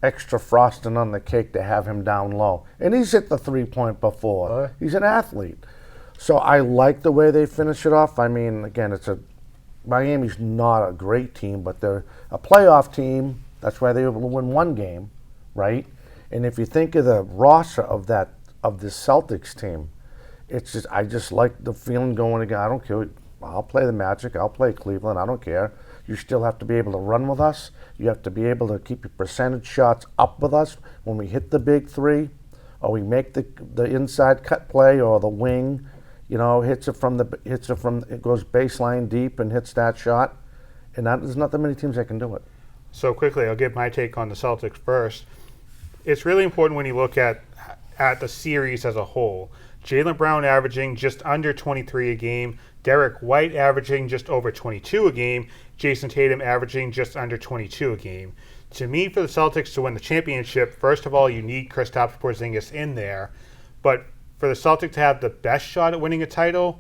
Speaker 3: extra frosting on the cake to have him down low. And he's hit the three-point before. He's an athlete. So I like the way they finish it off. I mean, again, Miami's not a great team, but they're a playoff team. That's why they were able to win 1 game, right? And if you think of the roster of this Celtics team, I just like the feeling going again. I don't care. I'll play the Magic. I'll play Cleveland. I don't care. You still have to be able to run with us. You have to be able to keep your percentage shots up with us when we hit the big 3, or we make the inside cut play, or the wing, it goes baseline deep and hits that shot. And there's not that many teams that can do it.
Speaker 1: So quickly, I'll give my take on the Celtics first. It's really important when you look at the series as a whole. Jaylen Brown averaging just under 23 a game. Derek White averaging just over 22 a game. Jason Tatum averaging just under 22 a game. To me, for the Celtics to win the championship, first of all, you need Kristaps Porzingis in there. But for the Celtics to have the best shot at winning a title,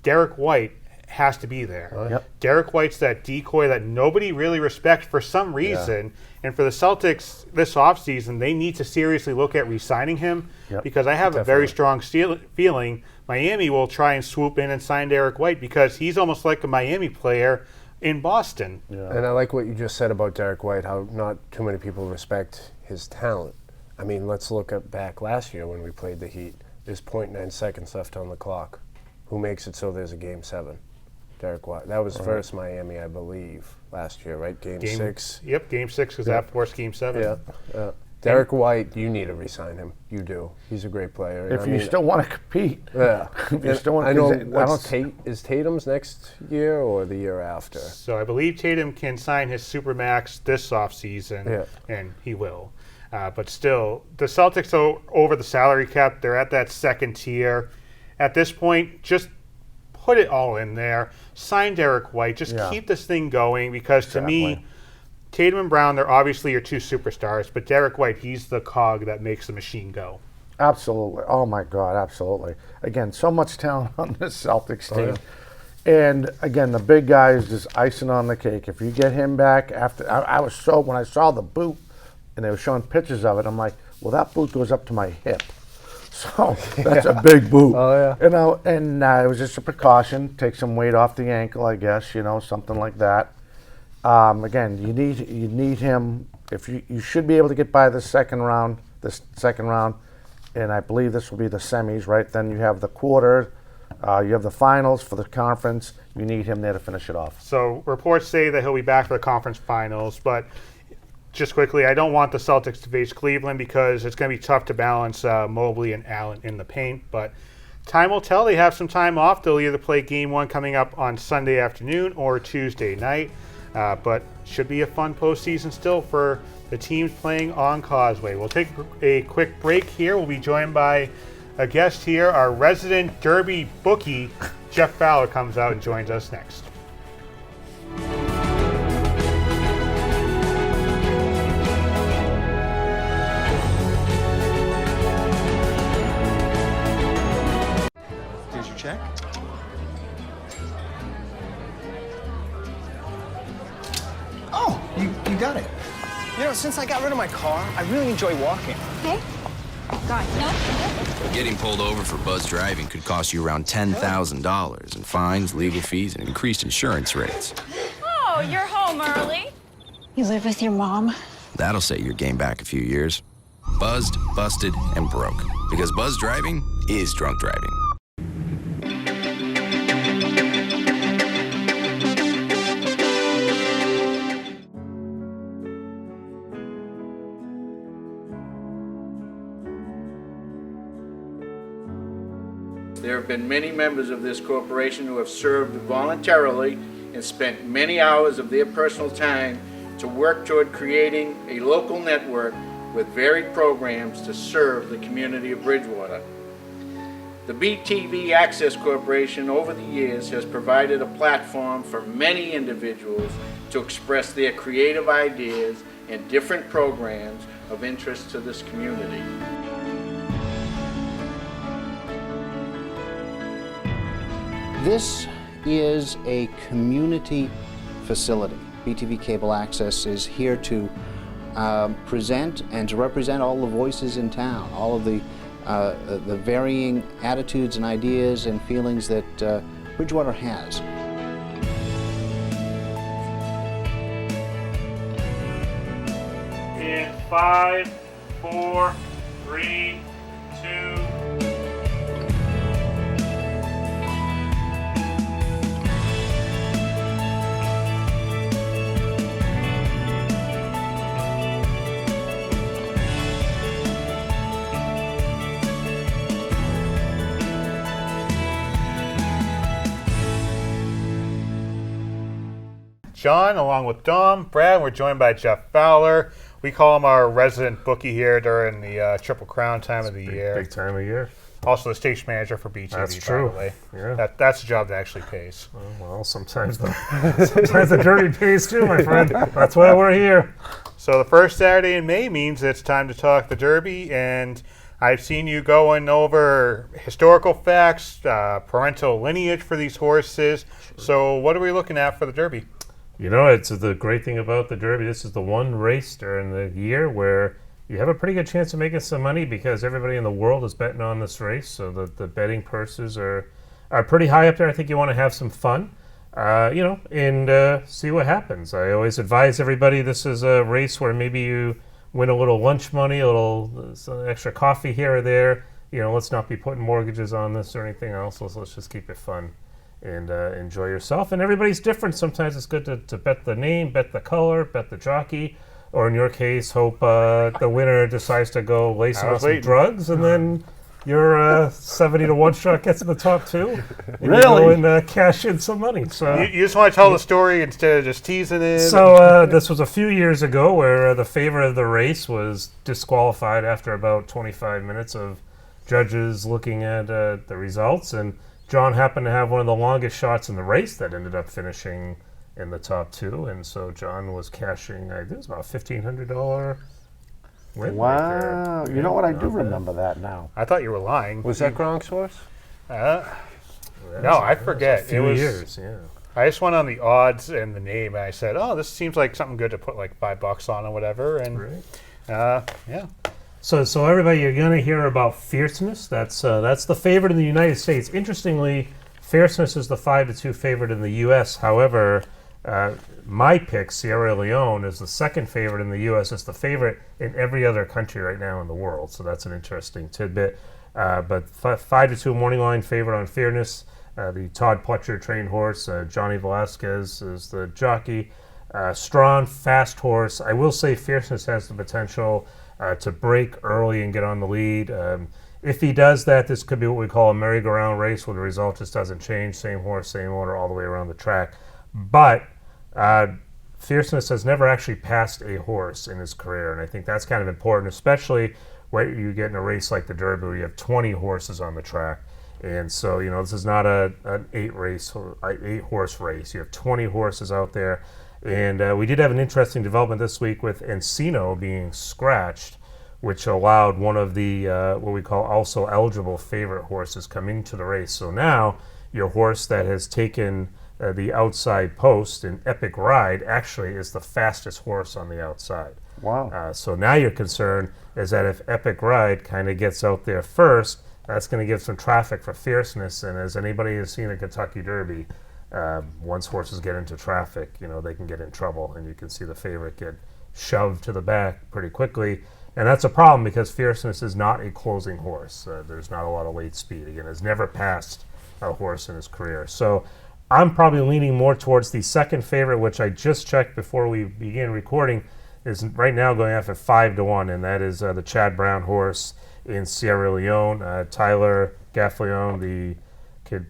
Speaker 1: Derek White has to be there.
Speaker 3: Yep.
Speaker 1: Derek White's that decoy that nobody really respects for some reason. And for the Celtics this offseason, they need to seriously look at re-signing him because I have a very strong feeling Miami will try and swoop in and sign Derek White because he's almost like a Miami player in Boston.
Speaker 2: Yeah. And I like what you just said about Derek White, how not too many people respect his talent. I mean, let's look back last year when we played the Heat. There's 0.9 seconds left on the clock. Who makes it so there's a Game 7? Derek White. That was versus Miami, I believe, last year, right? Game 6.
Speaker 1: Yep, Game 6 was that forced Game 7.
Speaker 2: Yeah. Derek White, you need to re-sign him. You do. He's a great player.
Speaker 3: If you still want to compete.
Speaker 2: Yeah.
Speaker 3: If you still want
Speaker 2: I know. Is Tatum's next year or the year after?
Speaker 1: So I believe Tatum can sign his Supermax this offseason, and he will. But still, the Celtics are over the salary cap. They're at that second tier. At this point, just put it all in there. Sign Derek White. Just keep this thing going because to me, Tatum and Brown, they're obviously your two superstars, but Derek White, he's the cog that makes the machine go.
Speaker 3: Absolutely. Oh, my God, absolutely. Again, so much talent on this Celtics team. And, again, the big guy is just icing on the cake. If you get him back after I was so, when I saw the boot and they were showing pictures of it, I'm like, well, that boot goes up to my hip. So that's a big boot.
Speaker 2: Oh, yeah.
Speaker 3: And it was just a precaution. Take some weight off the ankle, I guess, something like that. Again, you need him. If you should be able to get by the second round, and I believe this will be the semis, right? Then you have the quarter, you have the finals for the conference. You need him there to finish it off.
Speaker 1: So reports say that he'll be back for the conference finals, but just quickly, I don't want the Celtics to face Cleveland because it's going to be tough to balance Mobley and Allen in the paint, but time will tell. They have some time off. They'll either play Game 1 coming up on Sunday afternoon or Tuesday night. But should be a fun postseason still for the teams playing on Causeway. We'll take a quick break here. We'll be joined by a guest here. Our resident Derby bookie, Jeff Fowler, comes out and joins us next.
Speaker 10: Here's your check. Oh, you got it. Since I got rid of my car, I really enjoy walking.
Speaker 12: Okay. Got it.
Speaker 13: Getting pulled over for buzz driving could cost you around $10,000 in fines, legal fees, and increased insurance rates.
Speaker 12: Oh, you're home early. You live with your mom?
Speaker 13: That'll set your game back a few years. Buzzed, busted, and broke. Because buzz driving is drunk driving.
Speaker 14: There have been many members of this corporation who have served voluntarily and spent many hours of their personal time to work toward creating a local network with varied programs to serve the community of Bridgewater. The BTV Access Corporation over the years has provided a platform for many individuals to express their creative ideas and different programs of interest to this community.
Speaker 15: This is a community facility. BTV Cable Access is here to present and to represent all the voices in town, all of the varying attitudes and ideas and feelings that Bridgewater has.
Speaker 1: In 5, 4, 3, 2. John, along with Dom, Brad, we're joined by Jeff Fowler. We call him our resident bookie here during the Triple Crown time of the year.
Speaker 16: Big time of year.
Speaker 1: Also the station manager for BTV,
Speaker 16: That's true.
Speaker 1: by the way.
Speaker 16: Yeah.
Speaker 1: That's a job that actually pays.
Speaker 16: Oh, well, sometimes the dirty pays too, my friend. That's why we're here.
Speaker 1: So the first Saturday in May means it's time to talk the Derby, and I've seen you going over historical facts, parental lineage for these horses. So what are we looking at for the Derby?
Speaker 16: You know, it's the great thing about the Derby. This is the one race during the year where you have a pretty good chance of making some money because everybody in the world is betting on this race. So the betting purses are pretty high up there. I think you want to have some fun, and see what happens. I always advise everybody this is a race where maybe you win a little lunch money, some extra coffee here or there. Let's not be putting mortgages on this or anything else. Let's just keep it fun and enjoy yourself. And everybody's different. Sometimes it's good to bet the name, bet the color, bet the jockey, or in your case, hope the winner decides to go lace on some drugs, and then your 70 to 1 shot gets in the top 2. And
Speaker 3: Really?
Speaker 16: You go and cash in some money. So
Speaker 1: You just want to tell the story instead of just teasing it?
Speaker 16: So this was a few years ago where the favorite of the race was disqualified after about 25 minutes of judges looking at the results, and John happened to have one of the longest shots in the race that ended up finishing in the top 2, and so John was cashing, I think it was about $1,500 win.
Speaker 3: Wow. You know what? I do remember that now.
Speaker 1: I thought you were lying.
Speaker 2: Was that Gronk's horse?
Speaker 1: No, I forget.
Speaker 16: A few years, yeah.
Speaker 1: I just went on the odds and the name, and I said, "Oh, this seems like something good to put like $5 on or whatever." And yeah.
Speaker 16: So everybody, you're going to hear about Fierceness. That's the favorite in the United States. Interestingly, Fierceness is the 5-2 favorite in the U.S. However, my pick, Sierra Leone, is the second favorite in the U.S. It's the favorite in every other country right now in the world. So that's an interesting tidbit. But 5-2 morning line favorite on Fierceness. The Todd Pletcher trained horse. Johnny Velasquez is the jockey. Strong, fast horse. I will say Fierceness has the potential to break early and get on the lead. If he does that, this could be what we call a merry-go-round race where the result just doesn't change. Same horse, same order, all the way around the track. But Fierceness has never actually passed a horse in his career, and I think that's kind of important, especially when you get in a race like the Derby where you have 20 horses on the track. And so, this is not an 8-horse race. You have 20 horses out there. And we did have an interesting development this week with Encino being scratched, which allowed one of the what we call also eligible favorite horses come into the race. So now your horse that has taken the outside post in Epic Ride actually is the fastest horse on the outside.
Speaker 3: Wow.
Speaker 16: So now your concern is that if Epic Ride kind of gets out there first, that's going to give some traffic for Fierceness. And as anybody has seen a Kentucky Derby, once horses get into traffic, they can get in trouble, and you can see the favorite get shoved to the back pretty quickly. And that's a problem because Fierceness is not a closing horse. There's not a lot of late speed. Again, has never passed a horse in his career. So I'm probably leaning more towards the second favorite, which I just checked before we began recording, is right now going off at 5-1, and that is the Chad Brown horse in Sierra Leone. Tyler Gaffleon,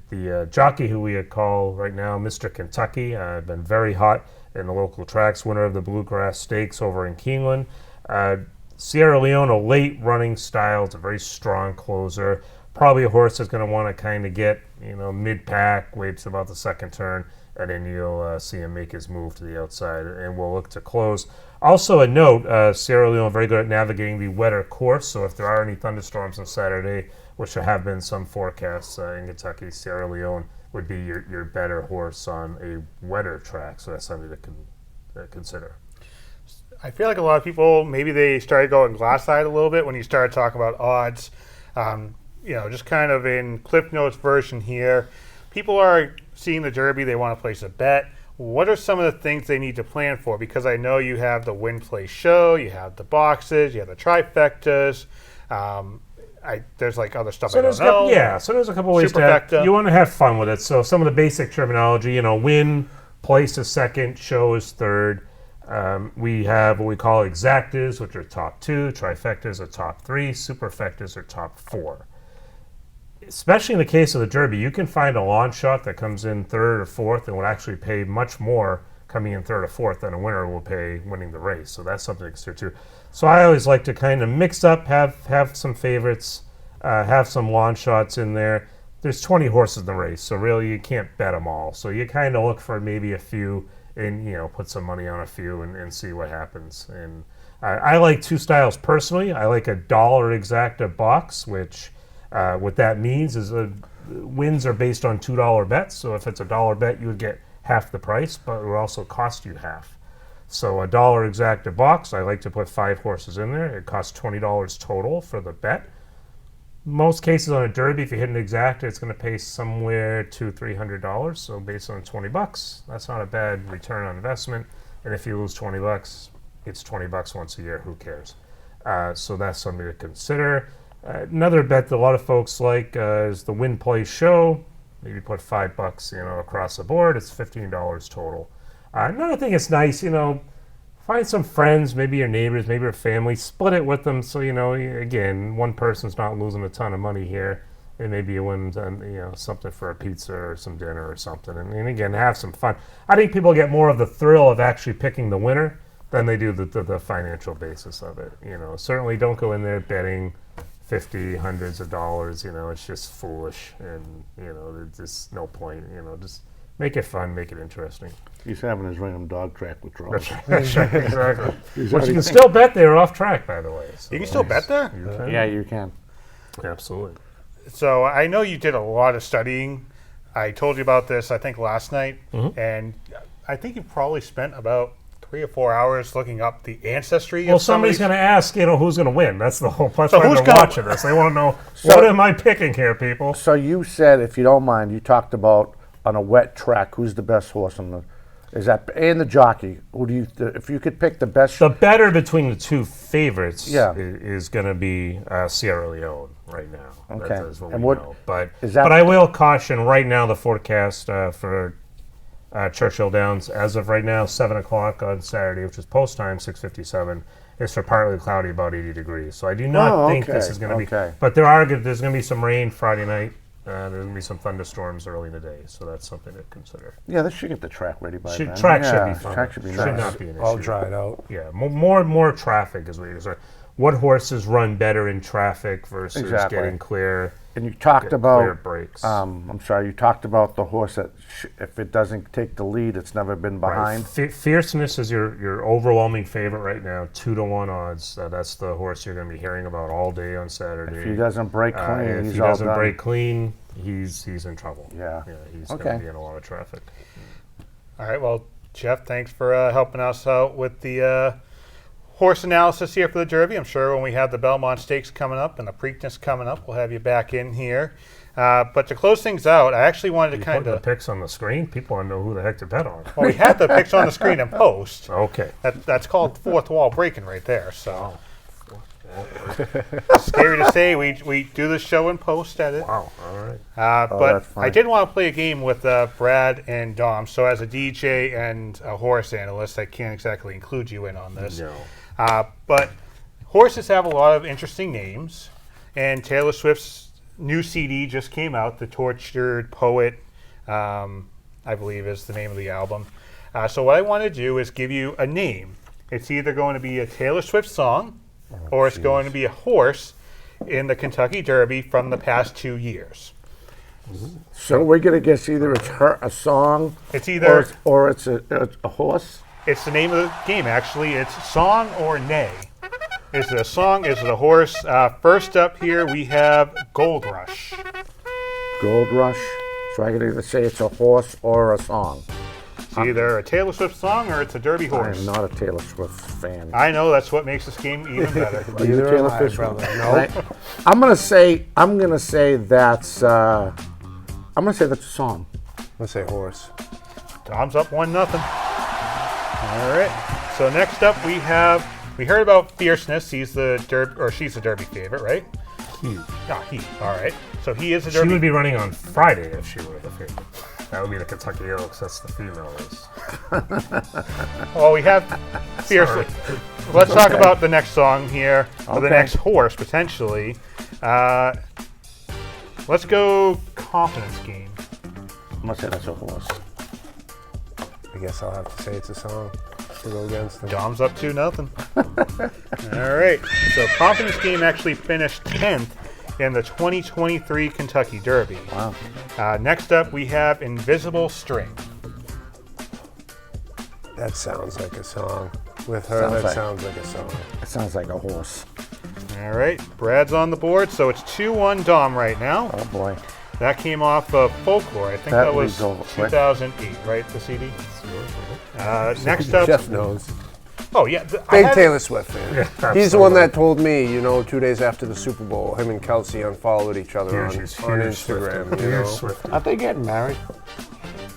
Speaker 16: the jockey who we call right now Mr. Kentucky, been very hot in the local tracks, winner of the Bluegrass Stakes over in Keeneland. Sierra Leone, a late running style. It's a very strong closer. Probably a horse that's going to want to kind of get, mid-pack, waits about the second turn, and then you'll see him make his move to the outside, and we'll look to close. Also a note, Sierra Leone very good at navigating the wetter course, so if there are any thunderstorms on Saturday, which there have been some forecasts in Kentucky, Sierra Leone would be your better horse on a wetter track, so that's something to consider.
Speaker 1: I feel like a lot of people, maybe they started going glass-eyed a little bit when you started talking about odds. Just kind of in Cliff Notes version here, people are seeing the Derby, they want to place a bet. What are some of the things they need to plan for? Because I know you have the win, play, show, you have the boxes, you have the trifectas. There's like other stuff I don't know.
Speaker 16: So there's a couple ways to you want to have fun with it. So some of the basic terminology, win, place is second, show is third. We have what we call exactas, which are top 2, trifectas are top 3, superfectas are top 4. Especially in the case of the Derby, you can find a launch shot that comes in third or fourth and would actually pay much more coming in third or fourth than a winner will pay winning the race. So that's something to consider too. So I always like to kind of mix up, have some favorites, have some launch shots in there. There's 20 horses in the race, so really you can't bet them all. So you kind of look for maybe a few and put some money on a few and see what happens. And I like two styles personally. I like a dollar exacta box, which what that means is wins are based on $2 bets. So if it's a dollar bet, you would get half the price, but it would also cost you half. So a dollar exacta box, I like to put 5 horses in there. It costs $20 total for the bet. Most cases on a derby, if you hit an exacta, it's going to pay somewhere to $300. So based on $20, that's not a bad return on investment. And if you lose $20, it's $20 once a year. Who cares? So that's something to consider. Another bet that a lot of folks like is the win play show. Maybe put $5, across the board. It's $15 total. Another thing that's nice, find some friends, maybe your neighbors, maybe your family, split it with them. So again, one person's not losing a ton of money here, and maybe you win, something for a pizza or some dinner or something. And again, have some fun. I think people get more of the thrill of actually picking the winner than they do the financial basis of it. Certainly don't go in there betting 50, hundreds of dollars. It's just foolish, and there's just no point. Just make it fun, make it interesting.
Speaker 3: He's having his random dog track withdrawals.
Speaker 16: That's right, exactly. Which you can still bet they're off track, by the way. So
Speaker 1: you can still bet there?
Speaker 3: Yeah, you can.
Speaker 16: Absolutely.
Speaker 1: So I know you did a lot of studying. I told you about this, I think, last night. And I think you probably spent about 3 or 4 hours looking up the ancestry
Speaker 16: Well,
Speaker 1: of
Speaker 16: somebody's going to ask, who's going to win. That's the whole point.
Speaker 1: So who's
Speaker 16: they're watching this. They want to know, what am I picking here, people?
Speaker 3: So you said, if you don't mind, you talked about on a wet track, who's the best horse on the? Is that and the jockey? Who do you? If you could pick the best,
Speaker 16: the better between the two favorites, is going to be Sierra Leone right now.
Speaker 3: Okay,
Speaker 16: that's what we know. But
Speaker 3: is that?
Speaker 16: But I will caution right now the forecast for Churchill Downs as of right now, 7 o'clock on Saturday, which is post time, 6:57. Is for partly cloudy, about 80 degrees. So I do not think this is going to be. But there's going to be some rain Friday night. There's going to be some thunderstorms early in the day, so that's something to consider.
Speaker 3: Yeah, this should get the track ready by then.
Speaker 16: Track should be fun.
Speaker 3: Track should be
Speaker 16: Should
Speaker 3: nice.
Speaker 16: not be an issue.
Speaker 2: All dried out.
Speaker 16: Yeah, more traffic is what you're saying. What horses run better in traffic versus getting clear?
Speaker 3: And you talked about
Speaker 16: clear breaks.
Speaker 3: I'm sorry, you talked about the horse that if it doesn't take the lead, it's never been behind.
Speaker 16: Right. Fierceness is your overwhelming favorite right now, 2-1 odds. That's the horse you're going to be hearing about all day on Saturday.
Speaker 3: If he doesn't break clean,
Speaker 16: if
Speaker 3: he's
Speaker 16: he
Speaker 3: all
Speaker 16: doesn't
Speaker 3: done.
Speaker 16: break clean, he's in trouble.
Speaker 3: Yeah.
Speaker 16: He's going to be in a lot of traffic.
Speaker 1: All right, well, Jeff, thanks for helping us out with the horse analysis here for the Derby. I'm sure when we have the Belmont Stakes coming up and the Preakness coming up, we'll have you back in here. But to close things out, I actually wanted to kind of...
Speaker 16: the picks on the screen? People want to know who the heck to bet on.
Speaker 1: Well, we had the picks on the screen in post.
Speaker 16: Okay.
Speaker 1: That's called fourth wall breaking right there. So scary to say, we do the show in post edit.
Speaker 16: Wow, all right.
Speaker 1: But I did want to play a game with Brad and Dom. So as a DJ and a horse analyst, I can't exactly include you in on this.
Speaker 16: No.
Speaker 1: But horses have a lot of interesting names, and Taylor Swift's new CD just came out, The Tortured Poet, I believe is the name of the album. So what I want to do is give you a name. It's either going to be a Taylor Swift song, or it's going to be a horse in the Kentucky Derby from the past 2 years.
Speaker 3: So we're going to guess either it's a song,
Speaker 1: it's either
Speaker 3: or it's a horse?
Speaker 1: It's the name of the game, actually. It's song or nay. Is it a song? Is it a horse? First up here, we have Gold Rush.
Speaker 3: Gold Rush. So I can either say it's a horse or a song.
Speaker 1: It's either a Taylor Swift song or it's a Derby horse.
Speaker 3: I'm not a Taylor Swift fan.
Speaker 1: I know, that's what makes this game even better.
Speaker 3: Either Taylor Swift,
Speaker 2: brother.
Speaker 3: No. Right? I'm gonna say that's a song.
Speaker 2: Let's say horse.
Speaker 1: Tom's up 1-0. All right. So next up we heard about Fierceness. He's the she's the Derby favorite, right?
Speaker 16: He.
Speaker 1: All right. So he is a Derby.
Speaker 16: She would be running on Friday if she were the favorite. That would be the Kentucky Oaks. That's the female race.
Speaker 1: Well, we have Fierceness. Let's talk about the next song here, or the next horse potentially. Let's go Confidence Game.
Speaker 3: I'm gonna say that's a horse.
Speaker 2: I guess I'll have to say it's a song to go against them.
Speaker 1: Dom's up 2-0. All right. So Confidence Game actually finished 10th in the 2023 Kentucky Derby.
Speaker 3: Wow.
Speaker 1: Next up, we have Invisible String.
Speaker 2: That sounds like a song. With her, sounds like a song.
Speaker 3: It sounds like a horse.
Speaker 1: All right, Brad's on the board, so it's 2-1 Dom right now.
Speaker 3: Oh boy.
Speaker 1: That came off of Folklore. I think that was
Speaker 3: leads over,
Speaker 1: 2008, right? The CD. Next up,
Speaker 2: Jeff knows.
Speaker 1: Oh yeah,
Speaker 2: Big Taylor Swift fan. He's the one that told me, 2 days after the Super Bowl, him and Kelsey unfollowed each other on Instagram.
Speaker 3: Aren't they getting married?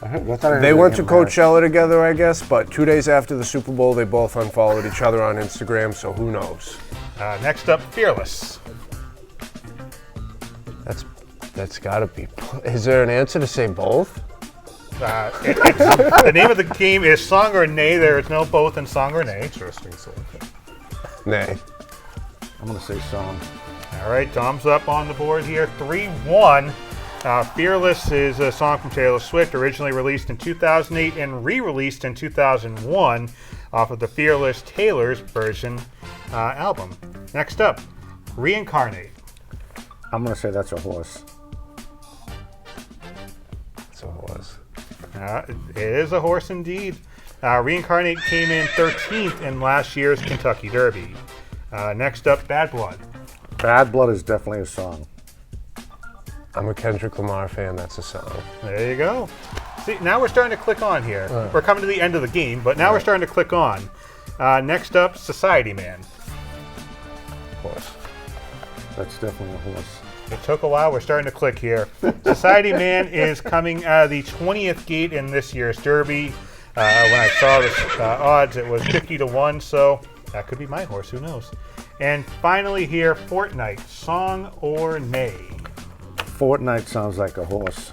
Speaker 3: I thought
Speaker 2: They went to Coachella together, I guess, but 2 days after the Super Bowl, they both unfollowed each other on Instagram, so who knows?
Speaker 1: Next up, Fearless.
Speaker 2: That's gotta be. Is there an answer to say both?
Speaker 1: The name of the game is Song or Nay. There is no both in Song or Nay.
Speaker 16: Interesting. So.
Speaker 2: Nay.
Speaker 3: I'm going to say song.
Speaker 1: All right, Dom's up on the board here. 3-1. Fearless is a song from Taylor Swift, originally released in 2008 and re-released in 2001 off of the Fearless Taylor's version album. Next up, Reincarnate.
Speaker 3: I'm going to say that's a horse.
Speaker 2: It's a horse.
Speaker 1: It is a horse indeed. Reincarnate came in 13th in last year's Kentucky Derby. Next up, Bad Blood.
Speaker 3: Bad Blood is definitely a song.
Speaker 2: I'm a Kendrick Lamar fan. That's a song.
Speaker 1: There you go. See, now we're starting to click on here. We're coming to the end of the game, but now we're starting to click on. Next up, Society Man.
Speaker 2: Horse.
Speaker 3: That's definitely a horse.
Speaker 1: It took a while. We're starting to click here. Society Man is coming out of the 20th gate in this year's Derby. When I saw the odds, it was 50-1, so that could be my horse. Who knows? And finally here, Fortnite. Song or Nay?
Speaker 3: Fortnite sounds like a horse.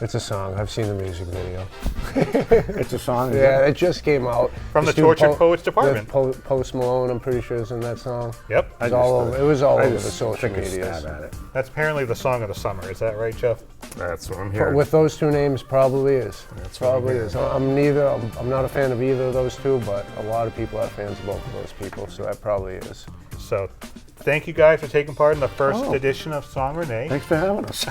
Speaker 2: It's a song. I've seen the music video.
Speaker 3: It's a song?
Speaker 2: Yeah, it just came out.
Speaker 1: From the Tortured Poets Department.
Speaker 2: Post Malone, I'm pretty sure, is in that song.
Speaker 1: Yep.
Speaker 2: It was all over the social media.
Speaker 1: That's apparently the song of the summer. Is that right, Jeff?
Speaker 16: That's what I'm hearing.
Speaker 2: With those two names, probably is.
Speaker 16: That's
Speaker 2: probably is. I'm not a fan of either of those two, but a lot of people are fans of both of those people, so that probably is.
Speaker 1: So, thank you guys for taking part in the first edition of Song or Nay.
Speaker 3: Thanks for having us.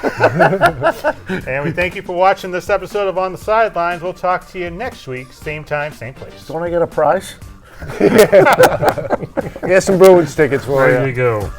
Speaker 1: And we thank you for watching this episode of On the Sidelines. We'll talk to you next week, same time, same place.
Speaker 3: Don't I get a prize?
Speaker 2: Yeah, some Bruins tickets for you.
Speaker 16: There you go.